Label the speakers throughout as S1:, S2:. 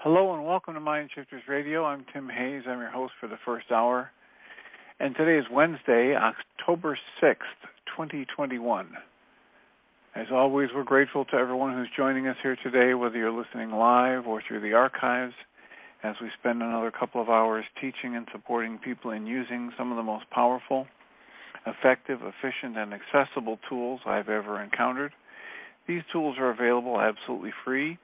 S1: Hello and welcome to Mind Shifters Radio. I'm Tim Hayes. I'm your host for the first hour. And today is Wednesday, October 6th, 2021. As always, we're grateful to everyone who's joining us here today, whether you're listening live or through the archives, as we spend another couple of hours teaching and supporting people in using some of the most powerful, effective, efficient, and accessible tools I've ever encountered. These tools are available absolutely free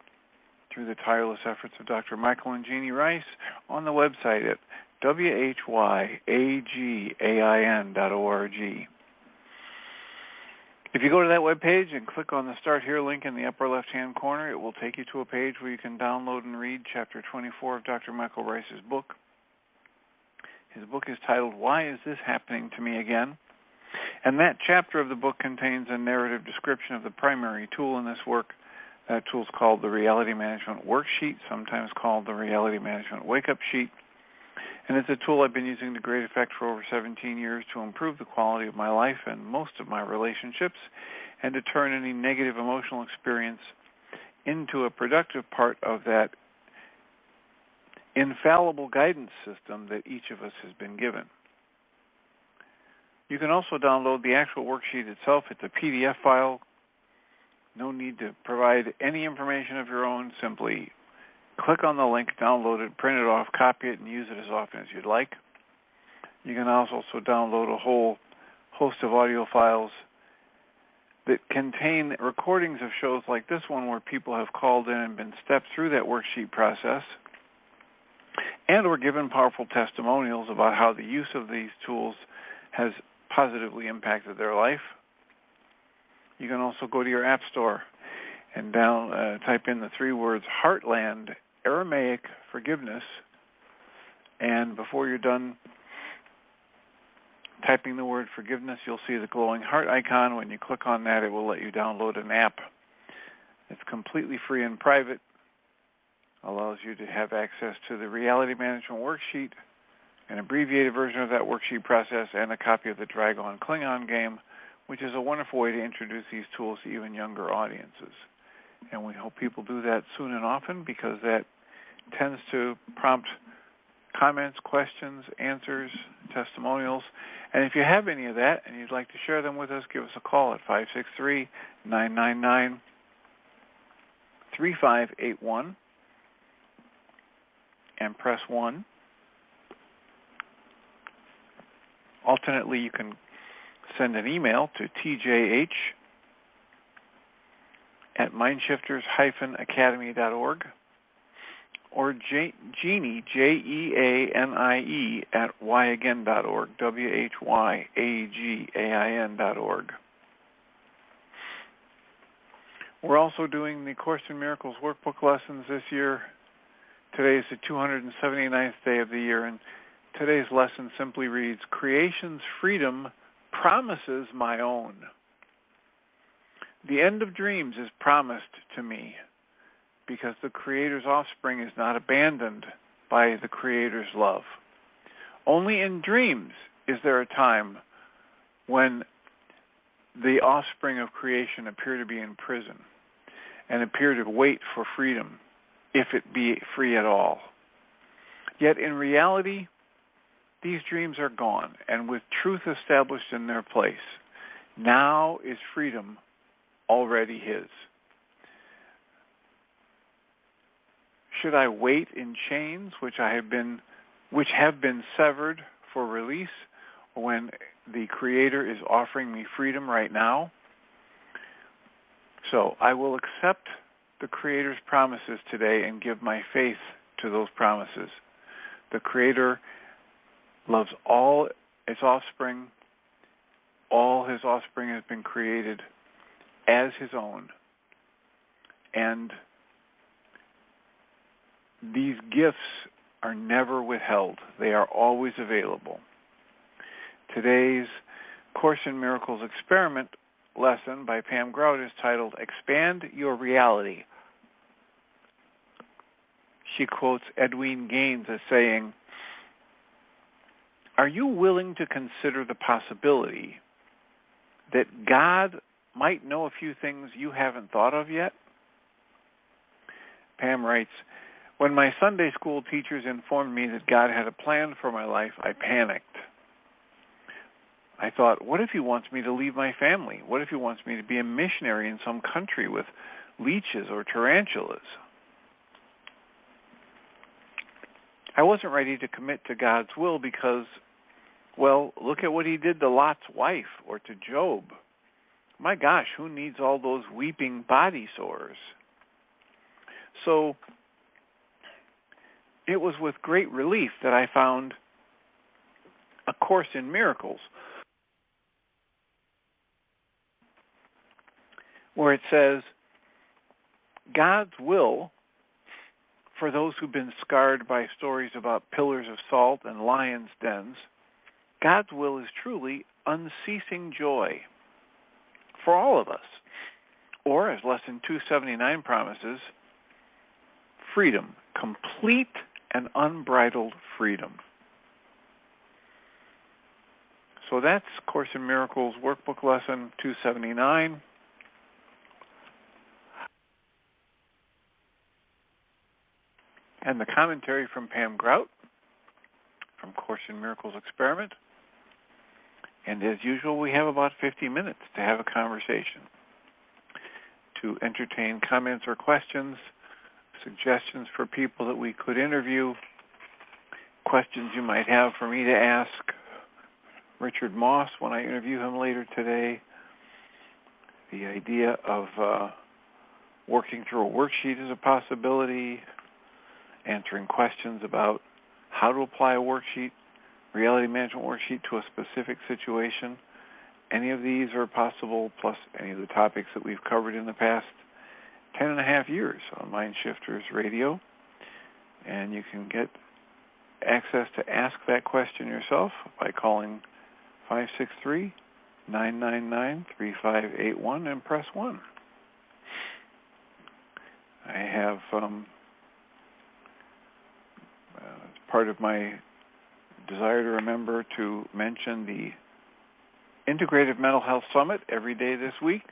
S1: through the tireless efforts of Dr. Michael and Jeannie Rice on the website at whyagain.org. If you go to that webpage and click on the Start Here link in the upper left-hand corner, it will take you to a page where you can download and read Chapter 24 of Dr. Michael Rice's book. His book is titled, Why Is This Happening to Me Again? And that chapter of the book contains a narrative description of the primary tool in this work. That tool is called the Reality Management Worksheet, sometimes called the Reality Management Wake-Up Sheet. And it's a tool I've been using to great effect for over 17 years to improve the quality of my life and most of my relationships, and to turn any negative emotional experience into a productive part of that infallible guidance system that each of us has been given. You can also download the actual worksheet itself. It's a PDF file. No need to provide any information of your own. Simply click on the link, download it, print it off, copy it, and use it as often as you'd like. You can also download a whole host of audio files that contain recordings of shows like this one where people have called in and been stepped through that worksheet process and were given powerful testimonials about how the use of these tools has positively impacted their life. You can also go to your app store and type in the three words Heartland Aramaic Forgiveness, and before you're done typing the word forgiveness, you'll see the glowing heart icon. When you click on that, it will let you download an app. It's completely free and private, allows you to have access to the Reality Management Worksheet, an abbreviated version of that worksheet process, and a copy of the Dragon Klingon game, which is a wonderful way to introduce these tools to even younger audiences. And we hope people do that soon and often, because that tends to prompt comments, questions, answers, testimonials. And if you have any of that and you'd like to share them with us, give us a call at 563-999-3581 and press 1. Alternately, you can send an email to tjh@mindshifters-academy.org or Jeannie, Jeanie, @whyagain.org, whyagain.org. We're also doing the Course in Miracles workbook lessons this year. Today is the 279th day of the year, and today's lesson simply reads, Creation's freedom promises my own. The end of dreams is promised to me because the Creator's offspring is not abandoned by the Creator's love. Only in dreams is there a time when the offspring of creation appear to be in prison and appear to wait for freedom, if it be free at all. Yet in reality, these dreams are gone, and with truth established in their place, now is freedom already his. Should I wait in chains which have been severed for release, when the Creator is offering me freedom right now? So I will accept the Creator's promises today and give my faith to those promises. The Creator loves all its offspring. All his offspring has been created as his own. And these gifts are never withheld. They are always available. Today's Course in Miracles experiment lesson by Pam Grout is titled, Expand Your Reality. She quotes Edwin Gaines as saying, Are you willing to consider the possibility that God might know a few things you haven't thought of yet? Pam writes, When my Sunday school teachers informed me that God had a plan for my life, I panicked. I thought, what if he wants me to leave my family? What if he wants me to be a missionary in some country with leeches or tarantulas? I wasn't ready to commit to God's will because, well, look at what he did to Lot's wife or to Job. My gosh, who needs all those weeping body sores? So it was with great relief that I found A Course in Miracles, where it says, God's will for those who've been scarred by stories about pillars of salt and lions' dens, God's will is truly unceasing joy for all of us. Or, as Lesson 279 promises, freedom, complete and unbridled freedom. So that's Course in Miracles Workbook Lesson 279. And the commentary from Pam Grout from Course in Miracles Experiment. And as usual, we have about 50 minutes to have a conversation, to entertain comments or questions, suggestions for people that we could interview, questions you might have for me to ask Richard Moss when I interview him later today. The idea of working through a worksheet is a possibility, answering questions about how to apply a worksheet, reality management worksheet, to a specific situation. Any of these are possible, plus any of the topics that we've covered in the past 10 and a half years on Mind Shifters Radio. And you can get access to ask that question yourself by calling 563-999-3581 and press 1. I have part of my desire to remember to mention the Integrative Mental Health Summit every day this week.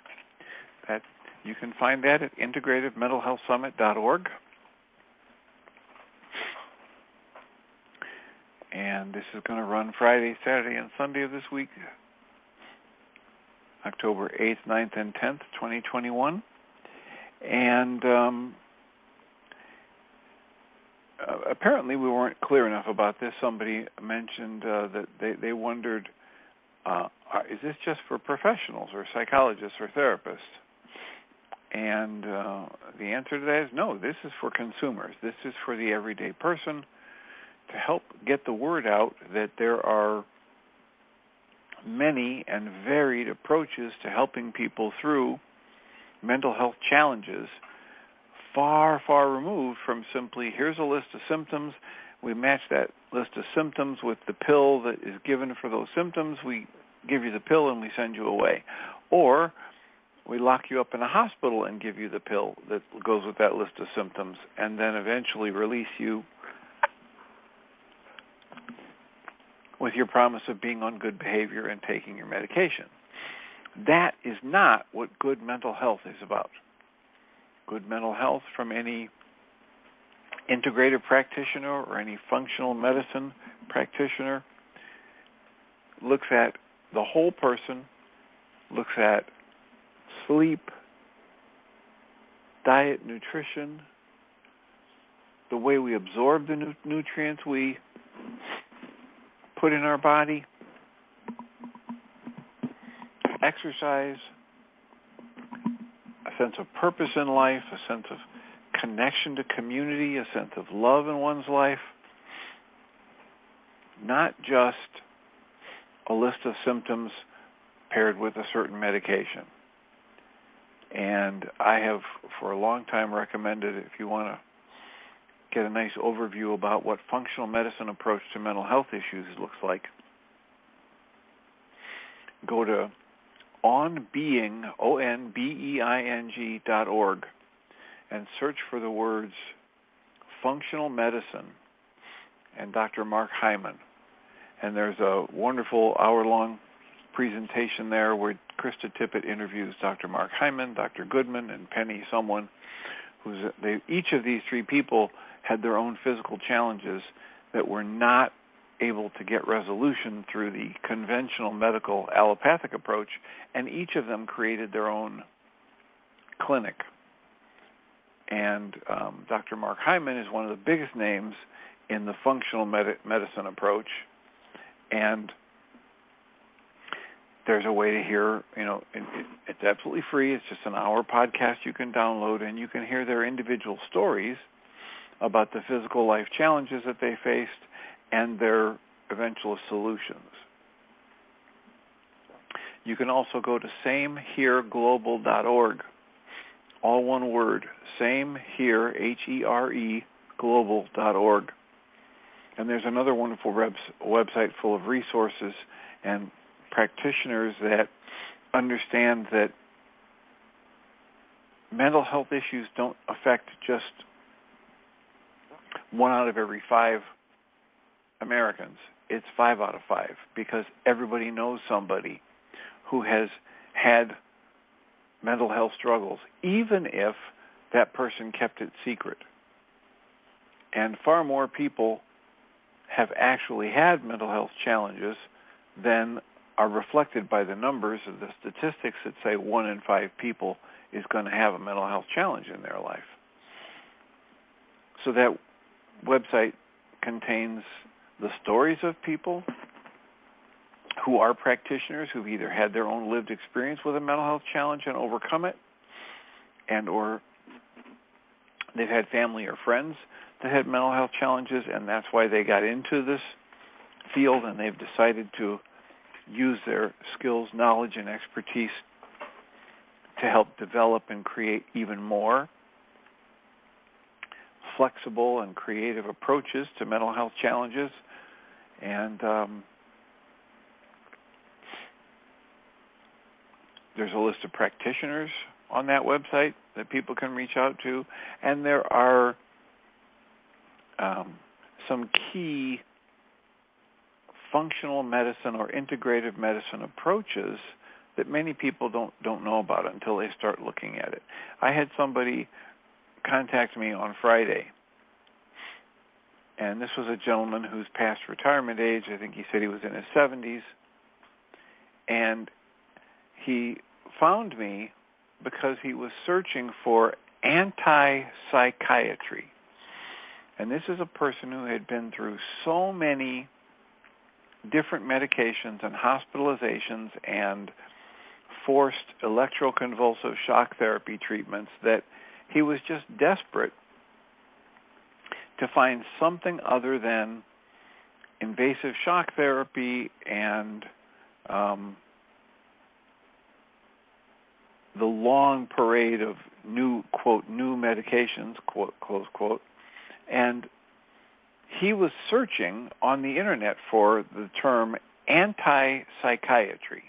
S1: That you can find that at integrativementalhealthsummit.org. And this is going to run Friday, Saturday, and Sunday of this week, October 8th, 9th, and 10th, 2021. And apparently we weren't clear enough about this. Somebody mentioned that they wondered, is this just for professionals or psychologists or therapists? And the answer to that is no, this is for consumers. This is for the everyday person, to help get the word out that there are many and varied approaches to helping people through mental health challenges, far, far removed from simply, here's a list of symptoms, we match that list of symptoms with the pill that is given for those symptoms, we give you the pill and we send you away. Or we lock you up in a hospital and give you the pill that goes with that list of symptoms, and then eventually release you with your promise of being on good behavior and taking your medication. That is not what good mental health is about. Good mental health from any integrative practitioner or any functional medicine practitioner looks at the whole person, looks at sleep, diet, nutrition, the way we absorb the nutrients we put in our body, exercise, a sense of purpose in life, a sense of connection to community, a sense of love in one's life, not just a list of symptoms paired with a certain medication. And I have for a long time recommended, if you want to get a nice overview about what functional medicine approach to mental health issues looks like, go to onbeing, onbeing.org, and search for the words functional medicine and Dr. Mark Hyman. And there's a wonderful hour-long presentation there where Krista Tippett interviews Dr. Mark Hyman, Dr. Goodman, and Penny someone, each of these three people had their own physical challenges that were not able to get resolution through the conventional medical allopathic approach, and each of them created their own clinic. And Dr. Mark Hyman is one of the biggest names in the functional medicine approach, and there's a way to hear, it's absolutely free. It's just an hour podcast you can download, and you can hear their individual stories about the physical life challenges that they faced and their eventual solutions. You can also go to samehereglobal.org, all one word, samehere, H-E-R-E, global.org. And there's another wonderful website full of resources and practitioners that understand that mental health issues don't affect just 1 out of every 5 Americans. It's 5 out of 5, because everybody knows somebody who has had mental health struggles, even if that person kept it secret. And far more people have actually had mental health challenges than are reflected by the numbers of the statistics that say 1 in 5 people is going to have a mental health challenge in their life. So that website contains the stories of people who are practitioners who've either had their own lived experience with a mental health challenge and overcome it, and or they've had family or friends that had mental health challenges, and that's why they got into this field, and they've decided to use their skills, knowledge, and expertise to help develop and create even more flexible and creative approaches to mental health challenges. And there's a list of practitioners on that website that people can reach out to, and there are some key functional medicine or integrative medicine approaches that many people don't know about until they start looking at it. I had somebody contact me on Friday, and this was a gentleman who's past retirement age. I think he said he was in his 70s, and he found me because he was searching for anti-psychiatry. And this is a person who had been through so many different medications and hospitalizations and forced electroconvulsive shock therapy treatments that he was just desperate to find something other than invasive shock therapy and the long parade of new, quote, new medications, quote, close quote. And he was searching on the internet for the term anti-psychiatry.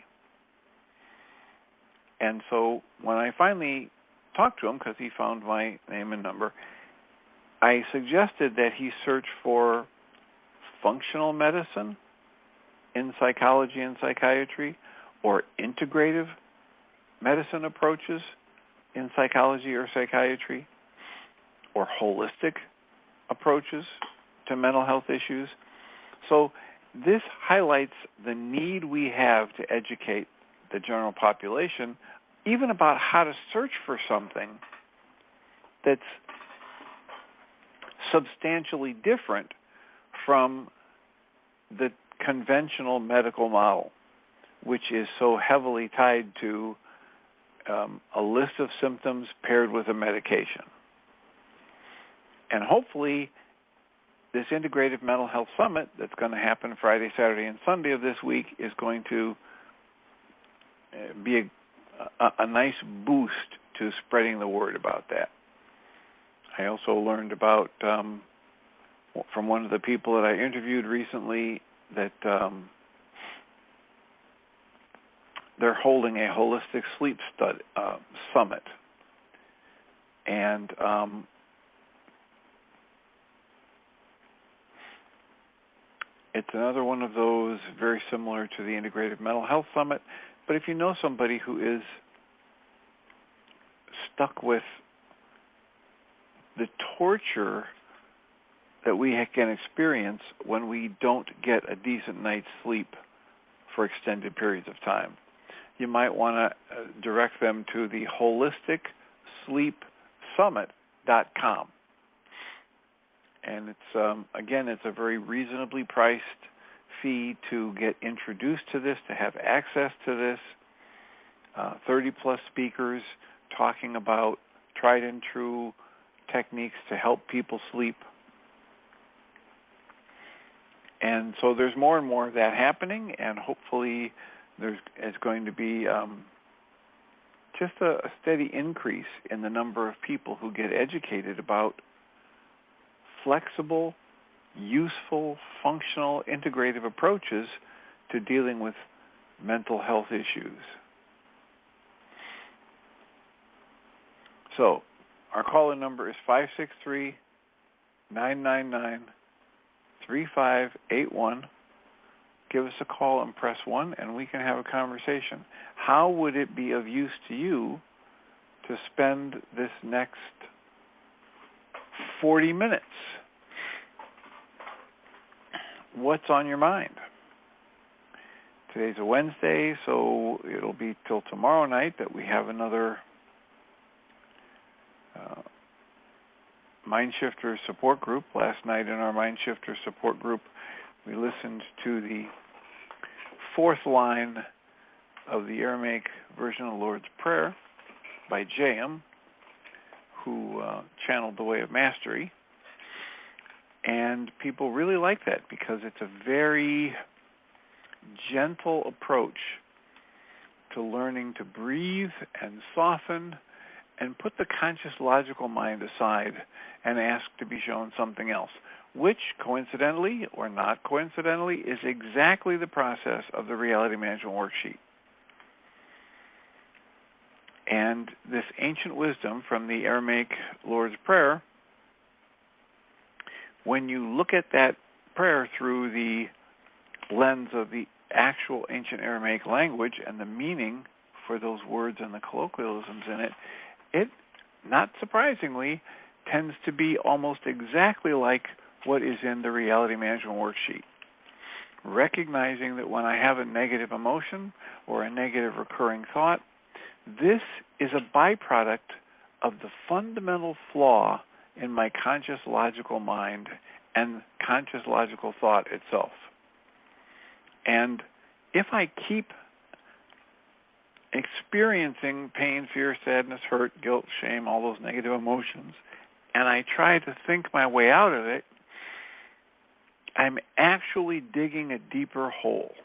S1: And so when I finally talked to him, because he found my name and number, I suggested that he search for functional medicine in psychology and psychiatry, or integrative medicine approaches in psychology or psychiatry, or holistic approaches to mental health issues. So this highlights the need we have to educate the general population even about how to search for something that's substantially different from the conventional medical model, which is so heavily tied to a list of symptoms paired with a medication. And hopefully this Integrative Mental Health Summit that's going to happen Friday, Saturday, and Sunday of this week is going to be a nice boost to spreading the word about that. I also learned about, from one of the people that I interviewed recently, that they're holding a holistic sleep summit. And it's another one of those very similar to the Integrative Mental Health Summit. But if you know somebody who is stuck with the torture that we can experience when we don't get a decent night's sleep for extended periods of time. You might want to direct them to the holisticsleepsummit.com. And it's again, it's a very reasonably priced fee to get introduced to this, to have access to this. 30-plus speakers talking about tried and true techniques to help people sleep. And so there's more and more of that happening, and hopefully there's going to be just a steady increase in the number of people who get educated about flexible, useful, functional, integrative approaches to dealing with mental health issues. So, our call-in number is 563-999-3581. Give us a call and press 1, and we can have a conversation. How would it be of use to you to spend this next 40 minutes? What's on your mind? Today's a Wednesday, so it'll be till tomorrow night that we have another Mindshifter support group. Last night in our Mindshifter support group, we listened to the fourth line of the Aramaic version of the Lord's Prayer by ACIM, who channeled the Way of Mastery. And people really like that because it's a very gentle approach to learning to breathe and soften and put the conscious logical mind aside and ask to be shown something else, which, coincidentally or not coincidentally, is exactly the process of the Reality Management Worksheet. And this ancient wisdom from the Aramaic Lord's Prayer, when you look at that prayer through the lens of the actual ancient Aramaic language and the meaning for those words and the colloquialisms in it, it, not surprisingly, tends to be almost exactly like what is in the Reality Management Worksheet. Recognizing that when I have a negative emotion or a negative recurring thought, this is a byproduct of the fundamental flaw in my conscious logical mind and conscious logical thought itself. And if I keep experiencing pain, fear, sadness, hurt, guilt, shame, all those negative emotions, and I try to think my way out of it, I'm actually digging a deeper hole.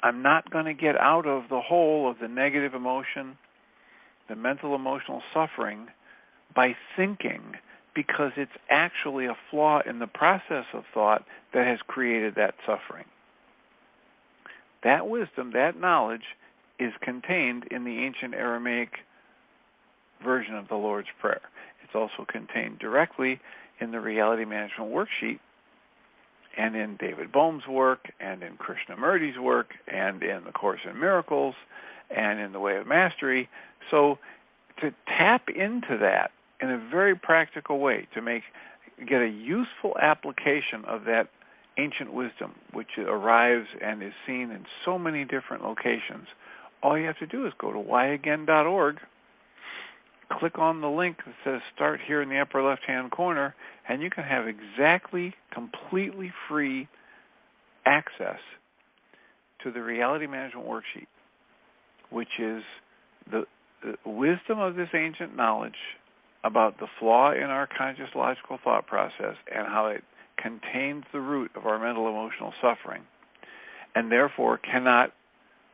S1: I'm not going to get out of the hole of the negative emotion, the mental emotional suffering, by thinking, because it's actually a flaw in the process of thought that has created that suffering. That wisdom, that knowledge, is contained in the ancient Aramaic version of the Lord's Prayer. It's also contained directly in the Reality Management Worksheet and in David Bohm's work and in Krishnamurti's work and in the Course in Miracles and in the Way of Mastery. So to tap into that in a very practical way, to get a useful application of that ancient wisdom, which arrives and is seen in so many different locations, all you have to do is go to whyagain.org, click on the link that says Start Here in the upper left-hand corner, and you can have exactly, completely free access to the Reality Management Worksheet, which is the wisdom of this ancient knowledge about the flaw in our conscious logical thought process and how it contains the root of our mental emotional suffering, and therefore cannot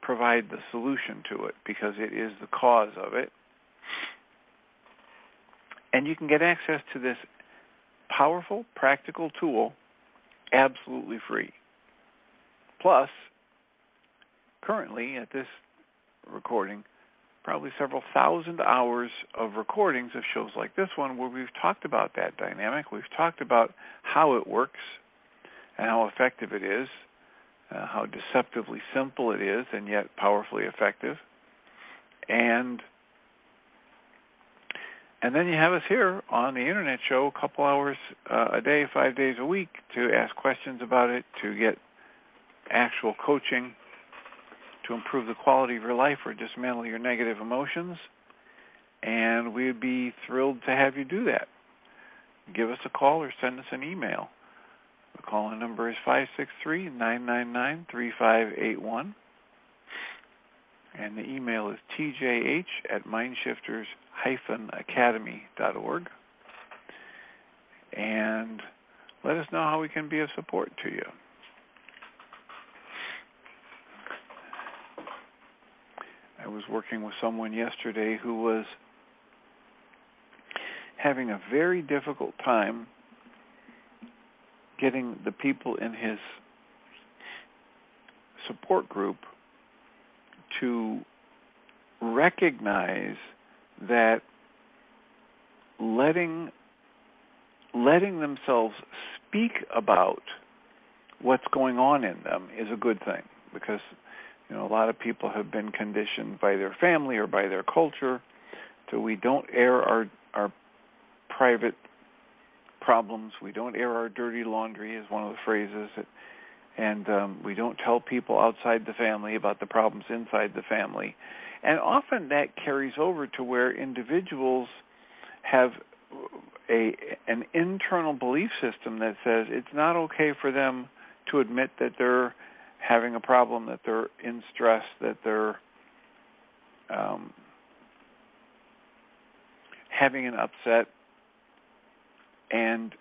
S1: provide the solution to it because it is the cause of it. And you can get access to this powerful, practical tool absolutely free. Plus, currently at this recording, probably several thousand hours of recordings of shows like this one where we've talked about that dynamic. We've talked about how it works and how effective it is, how deceptively simple it is and yet powerfully effective. And And then you have us here on the internet show a couple hours a day, 5 days a week, to ask questions about it, to get actual coaching, to improve the quality of your life or dismantle your negative emotions. And we'd be thrilled to have you do that. Give us a call or send us an email. The call-in number is 563-999-3581. And the email is tjh@mindshifters-academy.org. And let us know how we can be of support to you. I was working with someone yesterday who was having a very difficult time getting the people in his support group to recognize that letting themselves speak about what's going on in them is a good thing, because a lot of people have been conditioned by their family or by their culture so we don't air our private problems, we don't air our dirty laundry is one of the phrases, and we don't tell people outside the family about the problems inside the family. And often that carries over to where individuals have an internal belief system that says it's not okay for them to admit that they're having a problem, that they're in stress, that they're having an upset. And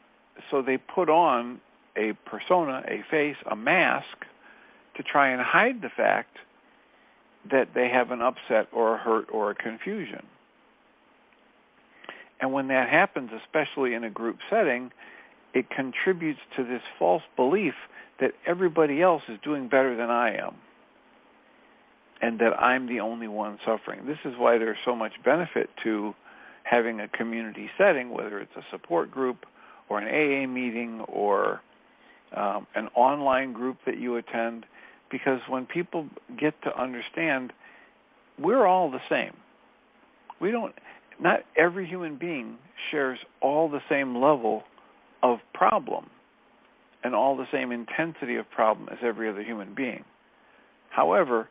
S1: so they put on a persona, a face, a mask to try and hide the fact that they have an upset or a hurt or a confusion. And when that happens, especially in a group setting, it contributes to this false belief that everybody else is doing better than I am and that I'm the only one suffering. This is why there's so much benefit to having a community setting, whether it's a support group or an AA meeting or an online group that you attend, because when people get to understand we're all the same. Not every human being shares all the same level of problem and all the same intensity of problem as every other human being. However,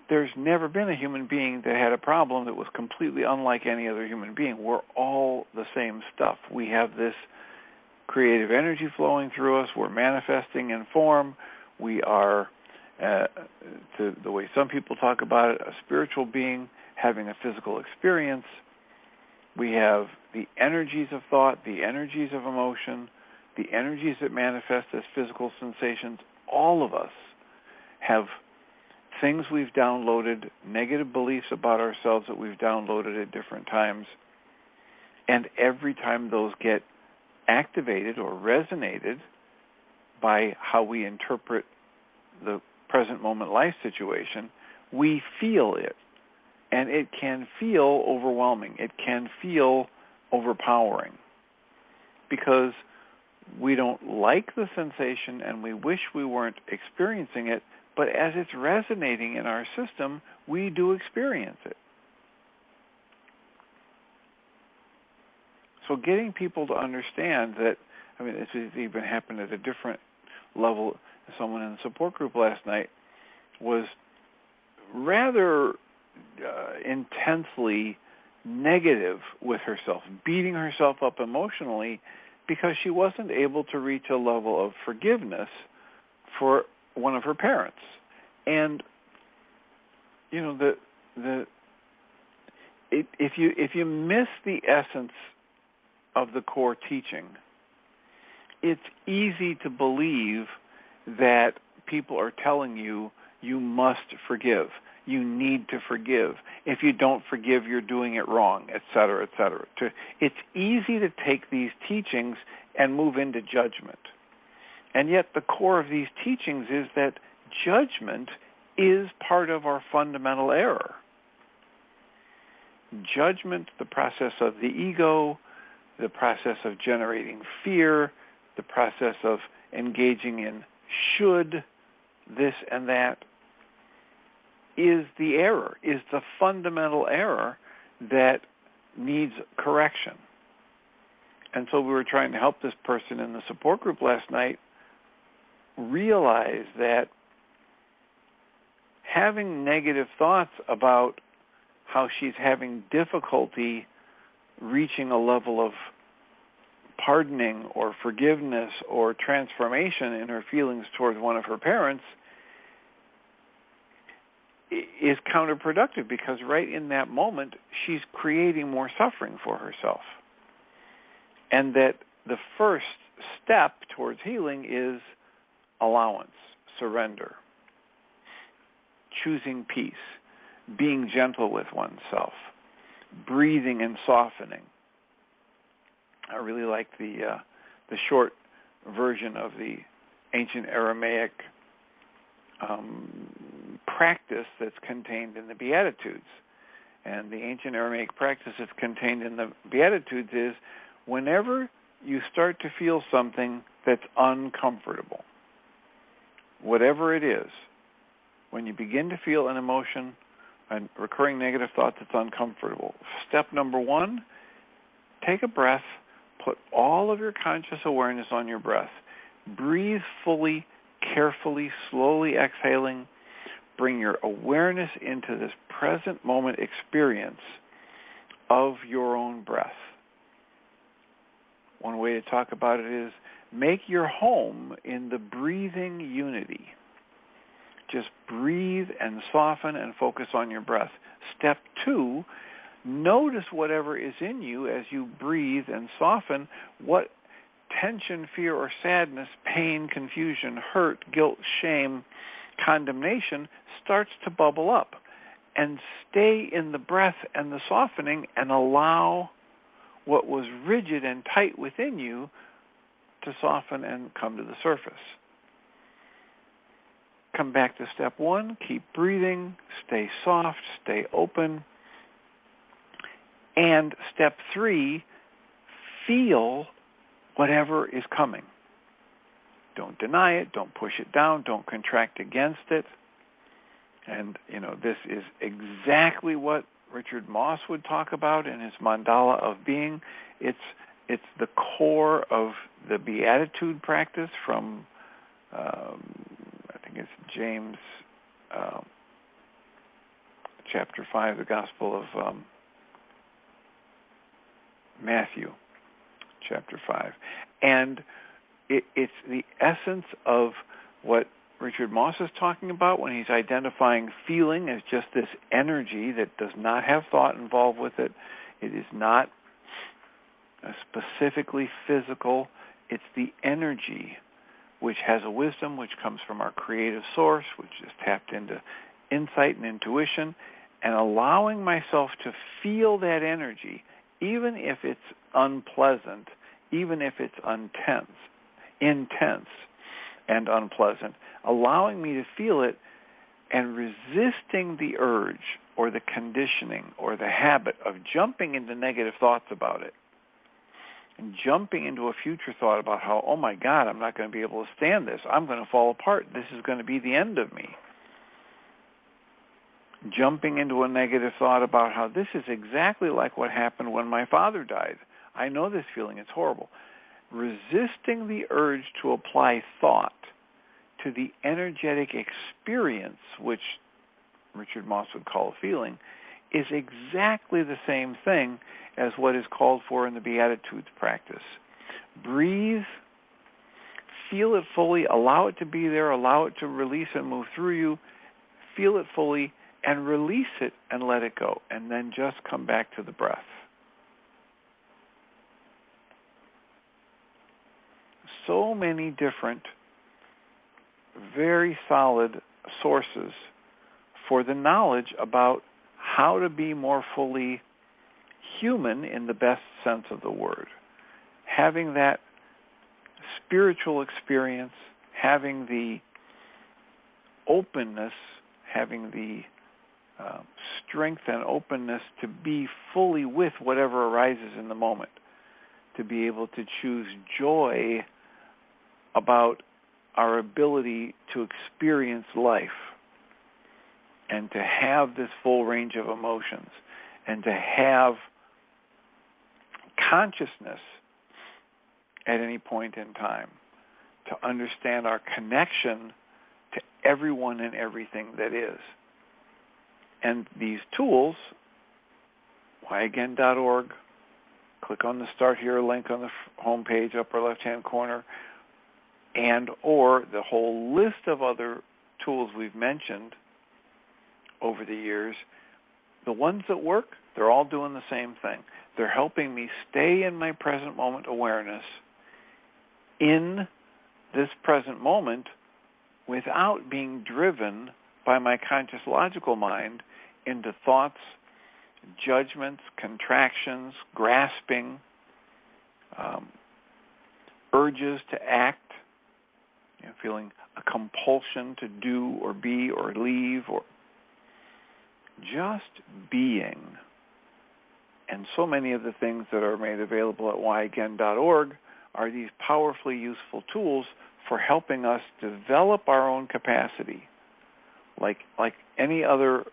S1: there's never been a human being that had a problem that was completely unlike any other human being. We're all the same stuff. We have this creative energy flowing through us. We're manifesting in form. We are, to the way some people talk about it, a spiritual being having a physical experience. We have the energies of thought, the energies of emotion, the energies that manifest as physical sensations. All of us have things we've downloaded, negative beliefs about ourselves that we've downloaded at different times. And every time those get activated or resonated by how we interpret the present moment life situation, we feel it. And it can feel overwhelming. It can feel overpowering because we don't like the sensation and we wish we weren't experiencing it, but as it's resonating in our system, we do experience it. So getting people to understand that, this has even happened at a different level. Someone in the support group last night was rather intensely negative with herself, beating herself up emotionally because she wasn't able to reach a level of forgiveness for one of her parents. And if you miss the essence of the core teaching, it's easy to believe that people are telling you you must forgive. You need to forgive. If you don't forgive, you're doing it wrong, et cetera, et cetera. It's easy to take these teachings and move into judgment. And yet the core of these teachings is that judgment is part of our fundamental error. Judgment, the process of the ego, the process of generating fear, the process of engaging in should, this and that, is the error, is the fundamental error that needs correction. And so we were trying to help this person in the support group last night realize that having negative thoughts about how she's having difficulty reaching a level of pardoning or forgiveness or transformation in her feelings towards one of her parents is counterproductive, because right in that moment she's creating more suffering for herself. And that the first step towards healing is allowance, surrender, choosing peace, being gentle with oneself, breathing and softening. I really like the short version of the ancient Aramaic practice that's contained in the Beatitudes. And the ancient Aramaic practice that's contained in the Beatitudes is, whenever you start to feel something that's uncomfortable, whatever it is, when you begin to feel an emotion, a recurring negative thought that's uncomfortable, step number one, take a breath, put all of your conscious awareness on your breath. Breathe fully, carefully, slowly exhaling. Bring your awareness into this present moment experience of your own breath. One way to talk about it is, make your home in the breathing unity. Just breathe and soften and focus on your breath. Step two, notice whatever is in you as you breathe and soften, what tension, fear, or sadness, pain, confusion, hurt, guilt, shame, condemnation starts to bubble up. And stay in the breath and the softening and allow what was rigid and tight within you to soften and come to the surface. Come back to step one, keep breathing, stay soft, stay open. And step three, feel whatever is coming. Don't deny it, don't push it down, don't contract against it. And, this is exactly what Richard Moss would talk about in his mandala of being. It's the core of the Beatitude practice from, I think it's James chapter 5, the Gospel of Matthew, chapter 5. And it's the essence of what Richard Moss is talking about when he's identifying feeling as just this energy that does not have thought involved with it. It is not specifically physical. It's the energy which has a wisdom which comes from our creative source, which is tapped into insight and intuition, and allowing myself to feel that energy, even if it's unpleasant, even if it's intense and unpleasant, allowing me to feel it and resisting the urge or the conditioning or the habit of jumping into negative thoughts about it and jumping into a future thought about how, oh my God, I'm not going to be able to stand this. I'm going to fall apart. This is going to be the end of me. Jumping into a negative thought about how this is exactly like what happened when my father died. I know this feeling. It's horrible. Resisting the urge to apply thought to the energetic experience, which Richard Moss would call a feeling, is exactly the same thing as what is called for in the Beatitudes practice. Breathe, feel it fully, allow it to be there, allow it to release and move through you, feel it fully, and release it and let it go, and then just come back to the breath. So many different, very solid sources for the knowledge about how to be more fully human in the best sense of the word. Having that spiritual experience, having the openness, having the strength and openness to be fully with whatever arises in the moment, to be able to choose joy about our ability to experience life and to have this full range of emotions and to have consciousness at any point in time, to understand our connection to everyone and everything that is. And these tools, whyagain.org, click on the Start Here link on the home page, upper left-hand corner, and or the whole list of other tools we've mentioned over the years, the ones that work, they're all doing the same thing. They're helping me stay in my present moment awareness in this present moment without being driven by my conscious logical mind into thoughts, judgments, contractions, grasping, urges to act, feeling a compulsion to do or be or leave, or just being. And so many of the things that are made available at whyagain.org are these powerfully useful tools for helping us develop our own capacity, like any other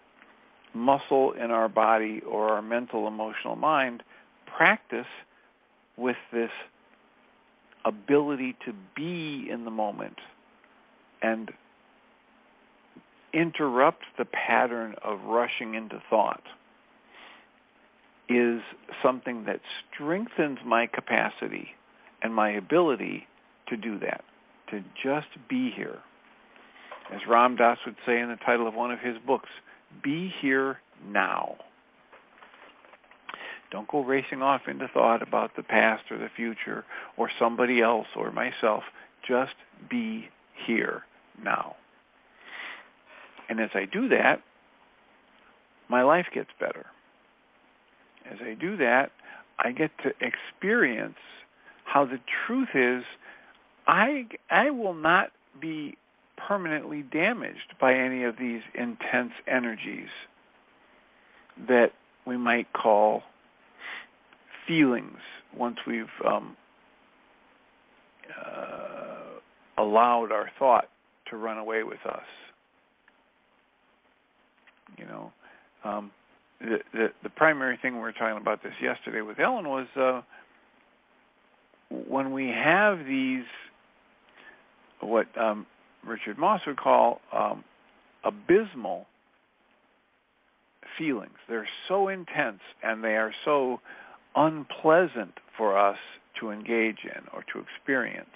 S1: muscle in our body or our mental, emotional mind. Practice with this ability to be in the moment and interrupt the pattern of rushing into thought is something that strengthens my capacity and my ability to do that, to just be here. As Ram Dass would say in the title of one of his books, be here now. Don't go racing off into thought about the past or the future or somebody else or myself. Just be here now. And as I do that, my life gets better. As I do that, I get to experience how the truth is I will not be permanently damaged by any of these intense energies that we might call feelings once we've allowed our thought to run away with us. The primary thing we were talking about this yesterday with Ellen was when we have these, what Richard Moss would call abysmal feelings. They're so intense and they are so unpleasant for us to engage in or to experience.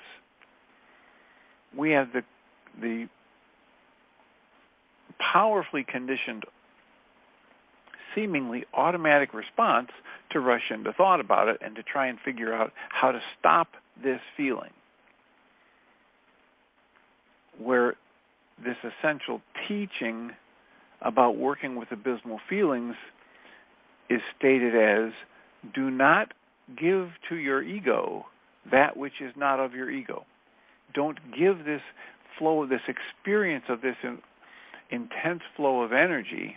S1: We have the powerfully conditioned, seemingly automatic response to rush into thought about it and to try and figure out how to stop this feeling, where this essential teaching about working with abysmal feelings is stated as, do not give to your ego that which is not of your ego. Don't give this flow, this experience of this intense flow of energy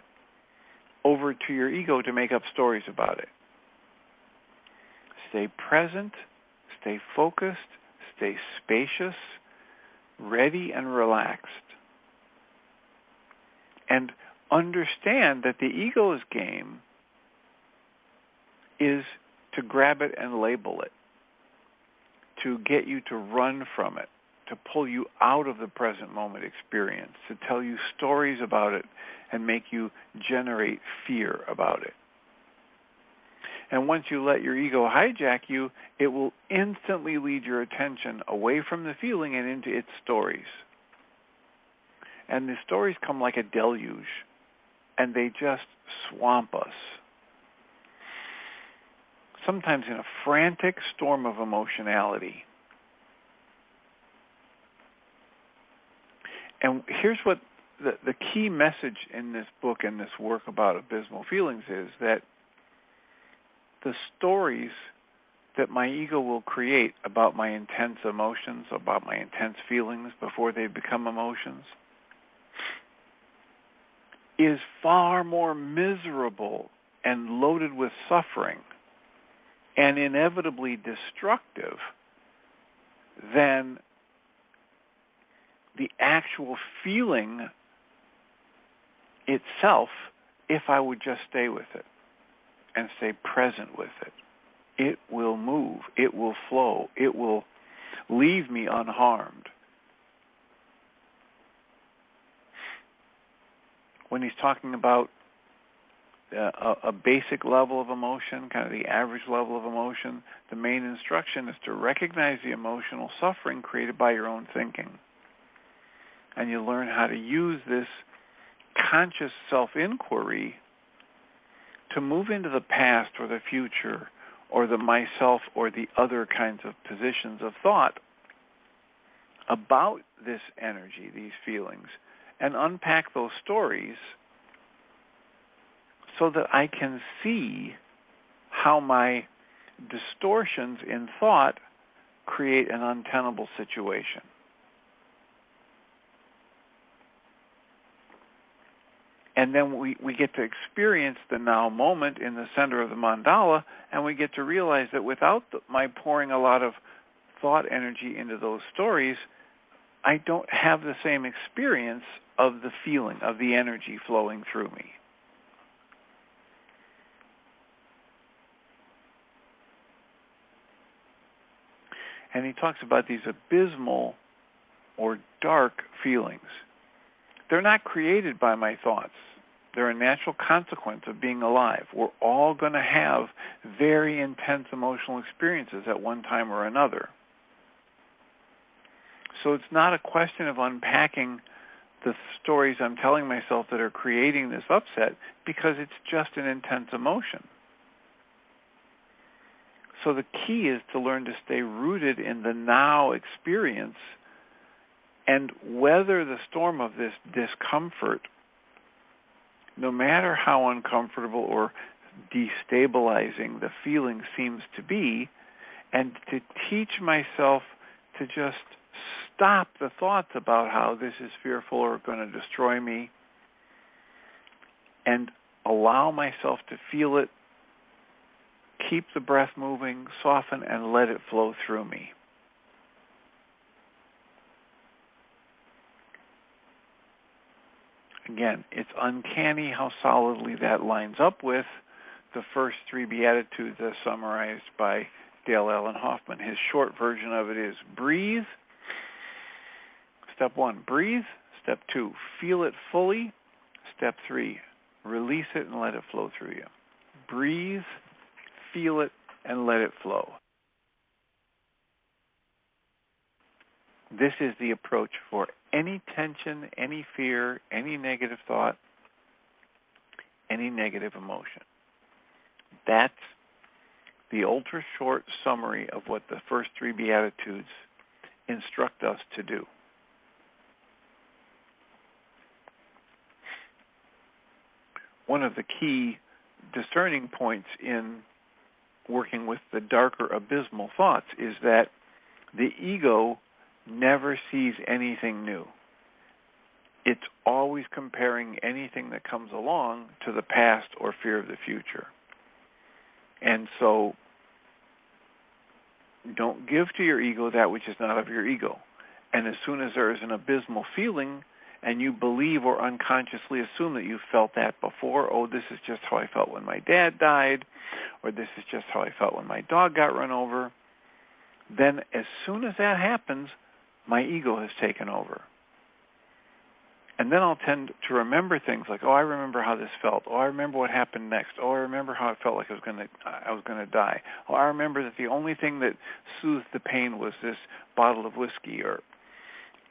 S1: over to your ego to make up stories about it. Stay present, stay focused, stay spacious, ready and relaxed. And understand that the ego's game is to grab it and label it, to get you to run from it, to pull you out of the present moment experience, to tell you stories about it and make you generate fear about it. And once you let your ego hijack you, it will instantly lead your attention away from the feeling and into its stories. And the stories come like a deluge, and they just swamp us. Sometimes in a frantic storm of emotionality. And here's what the key message in this book and this work about abysmal feelings is, that the stories that my ego will create about my intense emotions, about my intense feelings before they become emotions, is far more miserable and loaded with suffering and inevitably destructive than the actual feeling itself, if I would just stay with it and stay present with it it will move, it will flow, it will leave me unharmed. When he's talking about a basic level of emotion, kind of the average level of emotion, the main instruction is to recognize the emotional suffering created by your own thinking. And you learn how to use this conscious self-inquiry to move into the past or the future or the myself or the other kinds of positions of thought about this energy, these feelings, and unpack those stories so that I can see how my distortions in thought create an untenable situation. And then we get to experience the now moment in the center of the mandala, and we get to realize that without my pouring a lot of thought energy into those stories, I don't have the same experience of the feeling, of the energy flowing through me. And he talks about these abysmal or dark feelings. They're not created by my thoughts. They're a natural consequence of being alive. We're all going to have very intense emotional experiences at one time or another. So it's not a question of unpacking the stories I'm telling myself that are creating this upset, because it's just an intense emotion. So the key is to learn to stay rooted in the now experience and weather the storm of this discomfort, no matter how uncomfortable or destabilizing the feeling seems to be, and to teach myself to just stop the thoughts about how this is fearful or going to destroy me, and allow myself to feel it, keep the breath moving, soften, and let it flow through me. Again, it's uncanny how solidly that lines up with the first three Beatitudes as summarized by Dale Allen Hoffman. His short version of it is breathe. Step 1, breathe. Step 2, feel it fully. Step 3, release it and let it flow through you. Breathe, feel it, and let it flow. This is the approach for any tension, any fear, any negative thought, any negative emotion. That's the ultra-short summary of what the first three Beatitudes instruct us to do. One of the key discerning points in working with the darker abysmal thoughts is that the ego never sees anything new. It's always comparing anything that comes along to the past or fear of the future. And so don't give to your ego that which is not of your ego. And as soon as there is an abysmal feeling, and you believe or unconsciously assume that you've felt that before, oh, this is just how I felt when my dad died, or this is just how I felt when my dog got run over, then as soon as that happens, my ego has taken over. And then I'll tend to remember things like, oh, I remember how this felt. Oh, I remember what happened next. Oh, I remember how it felt like I was going to die. Oh, I remember that the only thing that soothed the pain was this bottle of whiskey.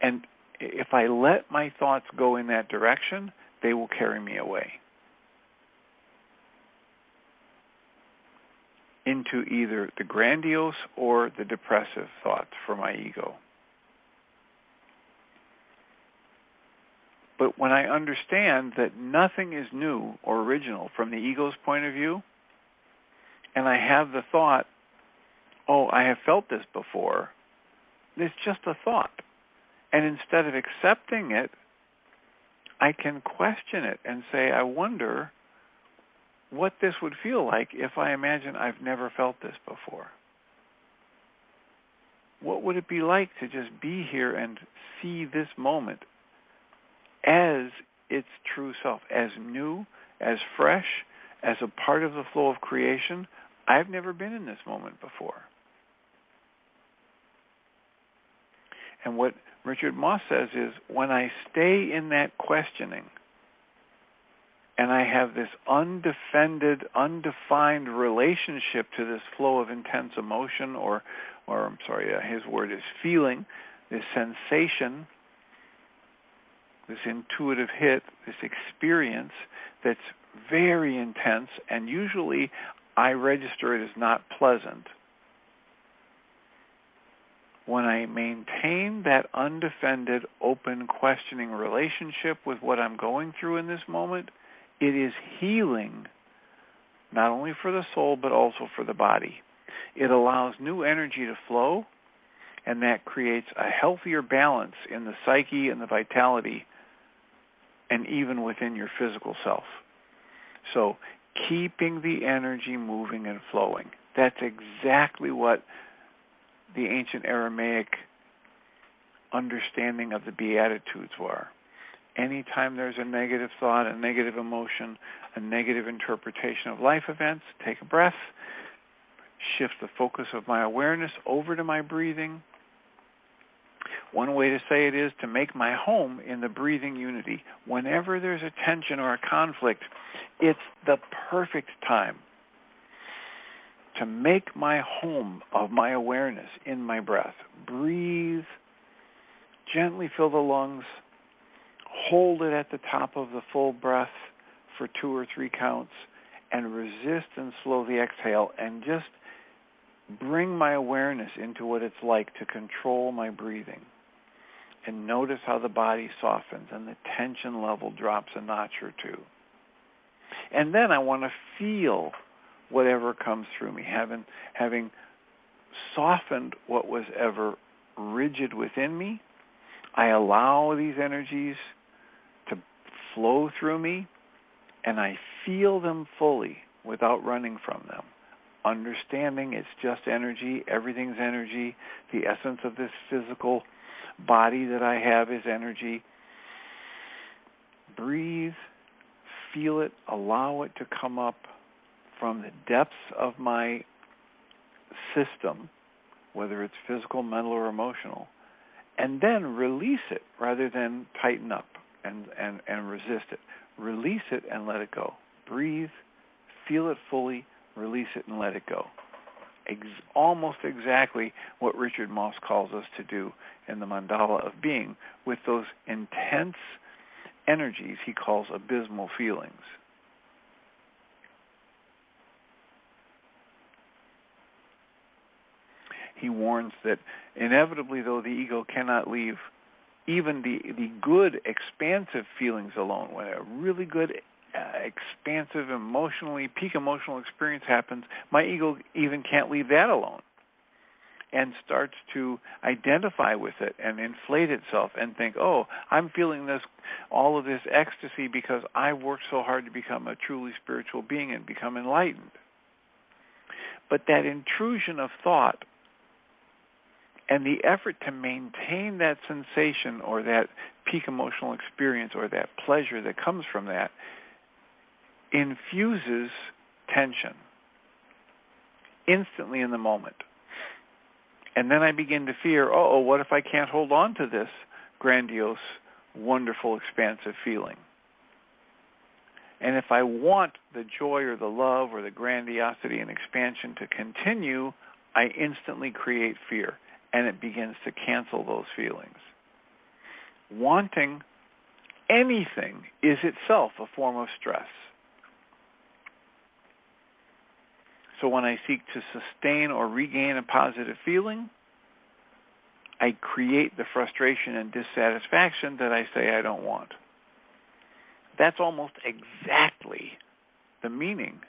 S1: And if I let my thoughts go in that direction, they will carry me away into either the grandiose or the depressive thoughts for my ego. But when I understand that nothing is new or original from the ego's point of view, and I have the thought, oh, I have felt this before, it's just a thought. And instead of accepting it, I can question it and say, I wonder what this would feel like if I imagine I've never felt this before. What would it be like to just be here and see this moment as its true self, as new, as fresh, as a part of the flow of creation, I've never been in this moment before. And what Richard Moss says is, when I stay in that questioning, and I have this undefended, undefined relationship to this flow of intense emotion, his word is feeling, this sensation, this intuitive hit, this experience that's very intense, and usually I register it as not pleasant. When I maintain that undefended, open, questioning relationship with what I'm going through in this moment, it is healing, not only for the soul, but also for the body. It allows new energy to flow, and that creates a healthier balance in the psyche and the vitality, and even within your physical self. So, keeping the energy moving and flowing. That's exactly what the ancient Aramaic understanding of the Beatitudes were. Anytime there's a negative thought, a negative emotion, a negative interpretation of life events, take a breath, shift the focus of my awareness over to my breathing. One way to say it is to make my home in the breathing unity. Whenever there's a tension or a conflict, it's the perfect time to make my home of my awareness in my breath. Breathe, gently fill the lungs, hold it at the top of the full breath for 2 or 3 counts, and resist and slowly exhale, and just bring my awareness into what it's like to control my breathing. And notice how the body softens and the tension level drops a notch or two. And then I want to feel whatever comes through me, having softened what was ever rigid within me. I allow these energies to flow through me, and I feel them fully without running from them. Understanding it's just energy, everything's energy, the essence of this physical body that I have is energy. Breathe, feel it, allow it to come up from the depths of my system, whether it's physical, mental, or emotional, and then release it rather than tighten up and resist it. Release it and let it go. Breathe, feel it fully, release it and let it go. Almost exactly what Richard Moss calls us to do in the mandala of being with those intense energies he calls abysmal feelings. He warns that inevitably, though, the ego cannot leave even the good, expansive feelings alone. When a really good, expansive, peak emotional experience happens, my ego even can't leave that alone and starts to identify with it and inflate itself and think, oh, I'm feeling all of this ecstasy because I worked so hard to become a truly spiritual being and become enlightened. But that intrusion of thought and the effort to maintain that sensation or that peak emotional experience or that pleasure that comes from that infuses tension instantly in the moment. And then I begin to fear, what if I can't hold on to this grandiose, wonderful, expansive feeling? And if I want the joy or the love or the grandiosity and expansion to continue, I instantly create fear. And it begins to cancel those feelings. Wanting anything is itself a form of stress. So when I seek to sustain or regain a positive feeling, I create the frustration and dissatisfaction that I say I don't want. That's almost exactly the meaning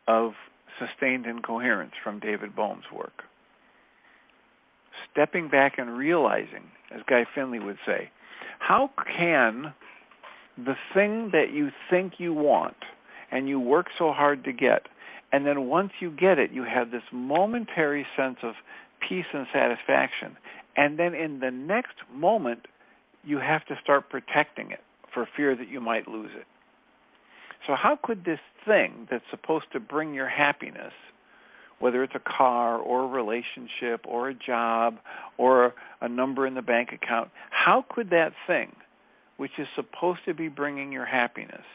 S1: of sustained incoherence from David Bohm's work. Stepping back and realizing, as Guy Finley would say, how can the thing that you think you want and you work so hard to get, and then once you get it, you have this momentary sense of peace and satisfaction, and then in the next moment, you have to start protecting it for fear that you might lose it. So how could this thing that's supposed to bring your happiness whether it's a car or a relationship or a job or a number in the bank account, how could that thing, which is supposed to be bringing your happiness,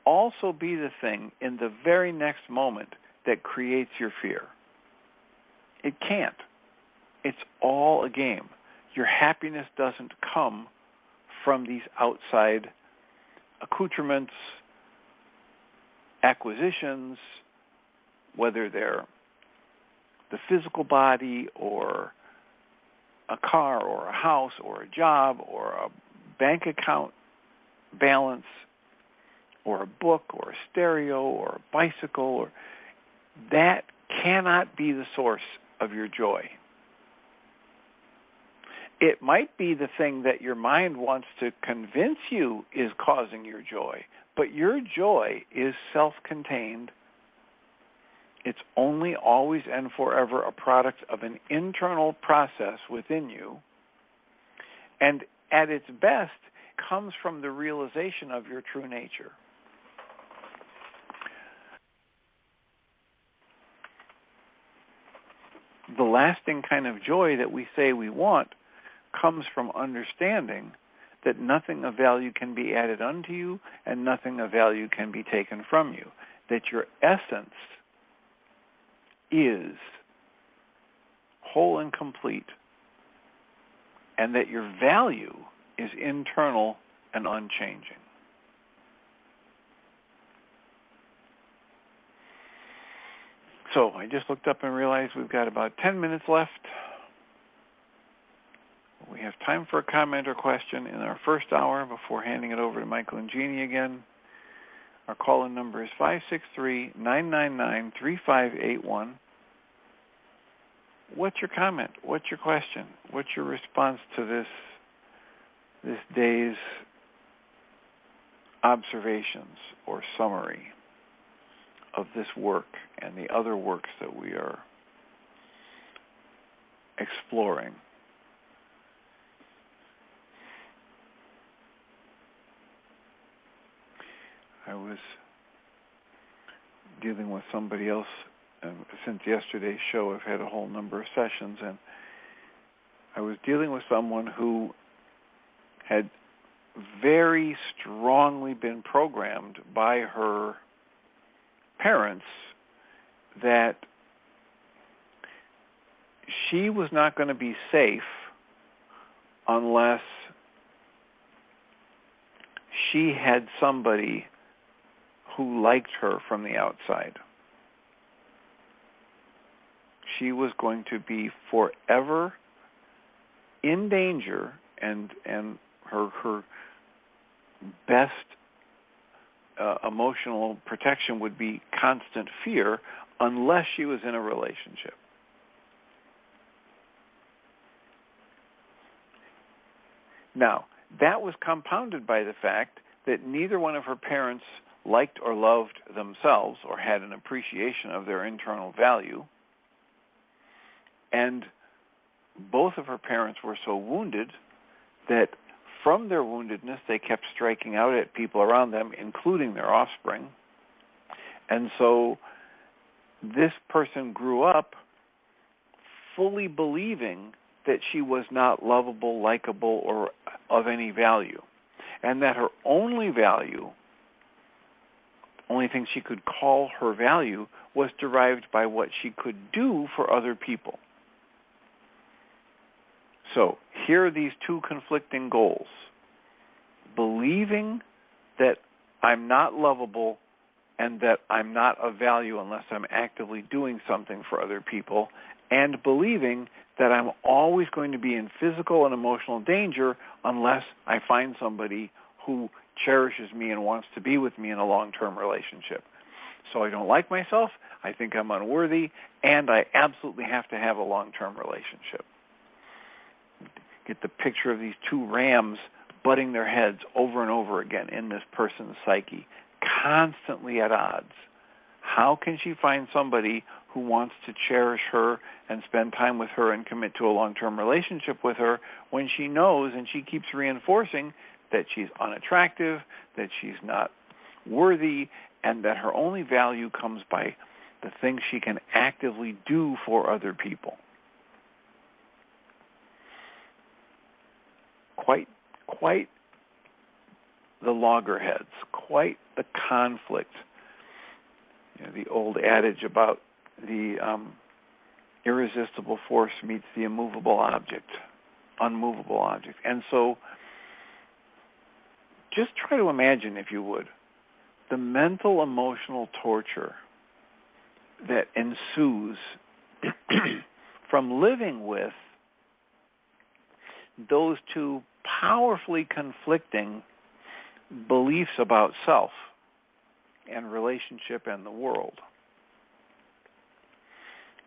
S1: also be the thing in the very next moment that creates your fear? It can't. It's all a game. Your happiness doesn't come from these outside accoutrements, acquisitions, whether they're the physical body or a car or a house or a job or a bank account balance or a book or a stereo or a bicycle, or that cannot be the source of your joy. It might be the thing that your mind wants to convince you is causing your joy, but your joy is self-contained. It's only, always, and forever a product of an internal process within you, and at its best comes from the realization of your true nature. The lasting kind of joy that we say we want comes from understanding that nothing of value can be added unto you and nothing of value can be taken from you, that your essence is whole and complete, and that your value is internal and unchanging. So I just looked up and realized we've got about 10 minutes left. We have time for a comment or question in our first hour before handing it over to Michael and Jeannie again. Our call-in number is 563-999-3581. What's your comment? What's your question? What's your response to this day's observations or summary of this work and the other works that we are exploring? I was dealing with somebody else, and since yesterday's show I've had a whole number of sessions, and I was dealing with someone who had very strongly been programmed by her parents that she was not going to be safe unless she had somebody who liked her from the outside. She was going to be forever in danger, and her best emotional protection would be constant fear unless she was in a relationship. Now, that was compounded by the fact that neither one of her parents liked or loved themselves or had an appreciation of their internal value, and both of her parents were so wounded that from their woundedness they kept striking out at people around them, including their offspring. And so this person grew up fully believing that she was not lovable, likable, or of any value, and that her only value, only thing she could call her value, was derived by what she could do for other people. So here are these two conflicting goals: believing that I'm not lovable and that I'm not of value unless I'm actively doing something for other people, and believing that I'm always going to be in physical and emotional danger unless I find somebody who cherishes me and wants to be with me in a long-term relationship. So I don't like myself, I think I'm unworthy, and I absolutely have to have a long-term relationship. Get the picture of these two rams butting their heads over and over again in this person's psyche, constantly at odds. How can she find somebody who wants to cherish her and spend time with her and commit to a long-term relationship with her when she knows and she keeps reinforcing that she's unattractive, that she's not worthy, and that her only value comes by the things she can actively do for other people. Quite the loggerheads, quite the conflict. The old adage about the irresistible force meets the unmovable object. And so just try to imagine, if you would, the mental, emotional torture that ensues from living with those two powerfully conflicting beliefs about self and relationship and the world.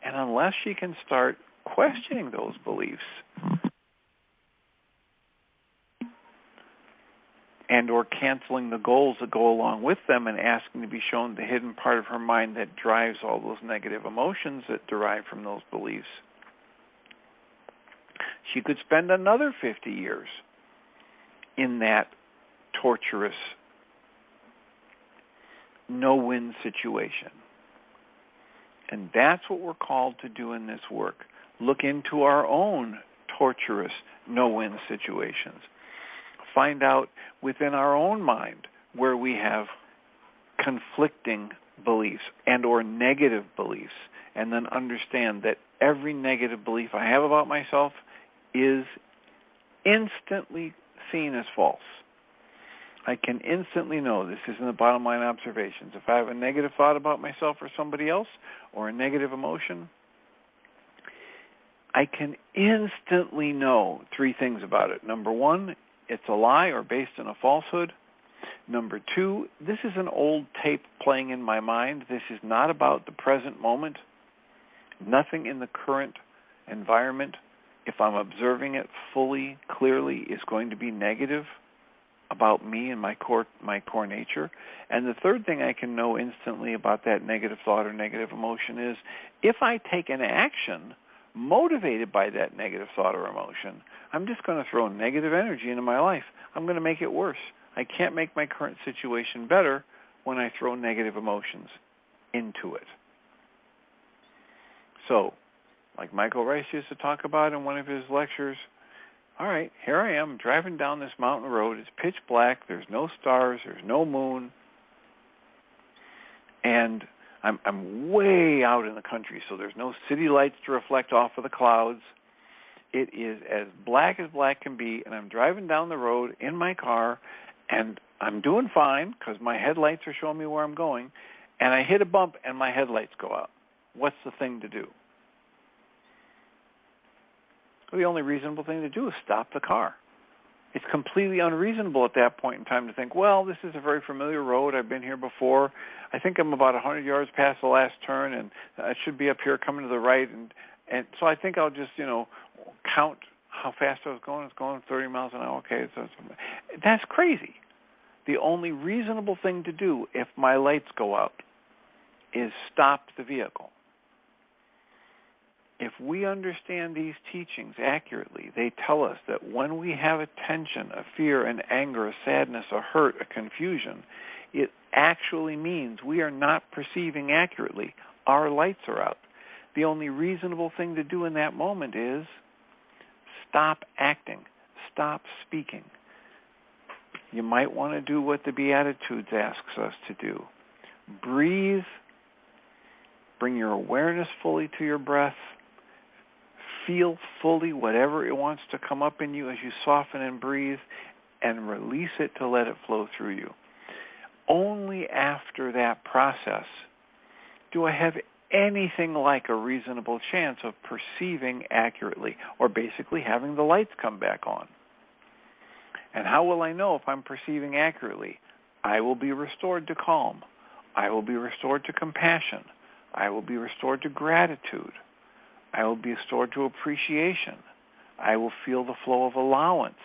S1: And unless she can start questioning those beliefs and or canceling the goals that go along with them and asking to be shown the hidden part of her mind that drives all those negative emotions that derive from those beliefs, she could spend another 50 years in that torturous, no-win situation. And that's what we're called to do in this work. Look into our own torturous, no-win situations. Find out within our own mind where we have conflicting beliefs and or negative beliefs, and then understand that every negative belief I have about myself is instantly seen as false. I can instantly know this isn't the bottom line observations. If I have a negative thought about myself or somebody else, or a negative emotion, I can instantly know three things about it. Number one, it's a lie or based in a falsehood. Number two, this is an old tape playing in my mind. This is not about the present moment. Nothing in the current environment, if I'm observing it fully, clearly, is going to be negative about me and my core nature. And the third thing I can know instantly about that negative thought or negative emotion is if I take an action motivated by that negative thought or emotion, I'm just going to throw negative energy into my life. I'm going to make it worse. I can't make my current situation better when I throw negative emotions into it. So, like Michael Rice used to talk about in one of his lectures, all right, here I am driving down this mountain road. It's pitch black. There's no stars. There's no moon. And I'm way out in the country, so there's no city lights to reflect off of the clouds. It is as black can be, and I'm driving down the road in my car, and I'm doing fine because my headlights are showing me where I'm going, and I hit a bump and my headlights go out. What's the thing to do? Well, the only reasonable thing to do is stop the car. It's completely unreasonable at that point in time to think, well, this is a very familiar road. I've been here before. I think I'm about 100 yards past the last turn, and I should be up here coming to the right. And so I think I'll just, count how fast I was going. It's going 30 miles an hour. Okay, so that's crazy. The only reasonable thing to do if my lights go out is stop the vehicle. If we understand these teachings accurately, they tell us that when we have a tension, a fear, an anger, a sadness, a hurt, a confusion, it actually means we are not perceiving accurately. Our lights are out. The only reasonable thing to do in that moment is stop acting, stop speaking. You might want to do what the Beatitudes asks us to do. Breathe, bring your awareness fully to your breath, feel fully whatever it wants to come up in you as you soften and breathe, and release it to let it flow through you. Only after that process do I have anything like a reasonable chance of perceiving accurately, or basically having the lights come back on. And how will I know if I'm perceiving accurately? I will be restored to calm. I will be restored to compassion. I will be restored to gratitude. I will be restored to appreciation. I will feel the flow of allowance.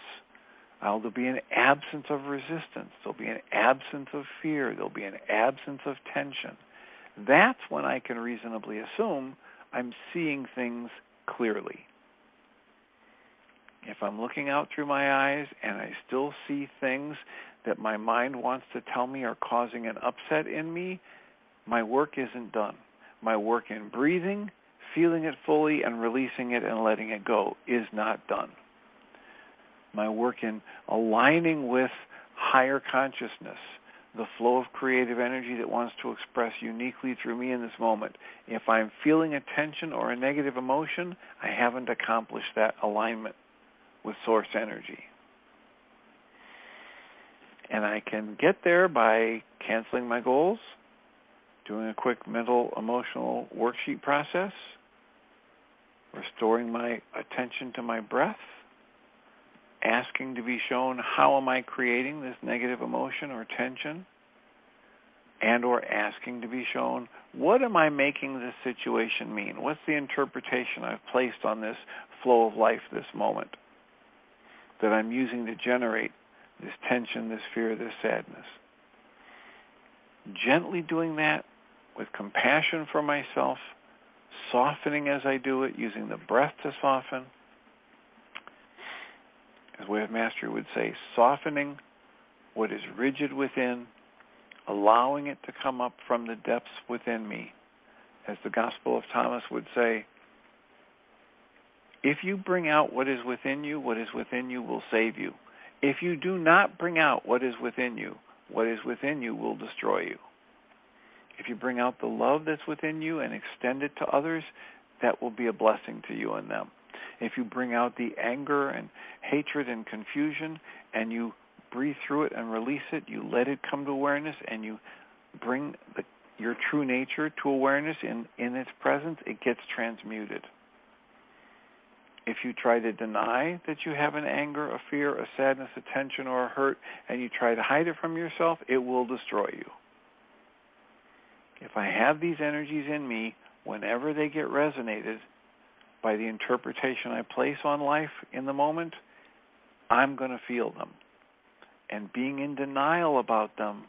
S1: There'll be an absence of resistance. There'll be an absence of fear. There'll be an absence of tension. That's when I can reasonably assume I'm seeing things clearly. If I'm looking out through my eyes and I still see things that my mind wants to tell me are causing an upset in me, my work isn't done. my work in breathing, feeling it fully, and releasing it and letting it go is not done. My work in aligning with higher consciousness, the flow of creative energy that wants to express uniquely through me in this moment. If I'm feeling a tension or a negative emotion, I haven't accomplished that alignment with source energy. And I can get there by canceling my goals, doing a quick mental, emotional worksheet process, restoring my attention to my breath, asking to be shown how am I creating this negative emotion or tension, and or asking to be shown what am I making this situation mean? What's the interpretation I've placed on this flow of life, this moment, that I'm using to generate this tension, this fear, this sadness? Gently doing that with compassion for myself, softening as I do it, using the breath to soften. As Way of Mastery would say, softening what is rigid within, allowing it to come up from the depths within me. As the Gospel of Thomas would say, if you bring out what is within you will save you. If you do not bring out what is within you will destroy you. If you bring out the love that's within you and extend it to others, that will be a blessing to you and them. If you bring out the anger and hatred and confusion and you breathe through it and release it, you let it come to awareness and you bring your true nature to awareness in its presence, it gets transmuted. If you try to deny that you have an anger, a fear, a sadness, a tension, or a hurt, and you try to hide it from yourself, it will destroy you. If I have these energies in me, whenever they get resonated by the interpretation I place on life in the moment, I'm going to feel them. And being in denial about them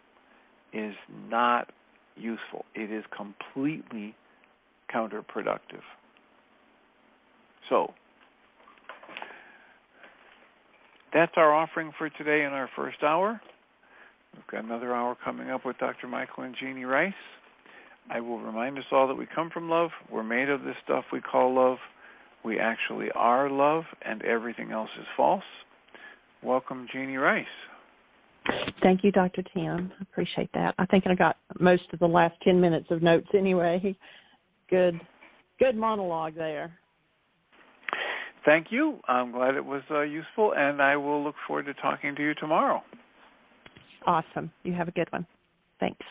S1: is not useful. It is completely counterproductive. So, that's our offering for today in our first hour. We've got another hour coming up with Dr. Michael and Jeannie Rice. I will remind us all that we come from love. We're made of this stuff we call love. We actually are love, and everything else is false. Welcome, Jeannie Rice.
S2: Thank you, Dr. Tim. I appreciate that. I think I got most of the last 10 minutes of notes anyway. Good monologue there.
S1: Thank you. I'm glad it was useful, and I will look forward to talking to you tomorrow.
S2: Awesome. You have a good one. Thanks.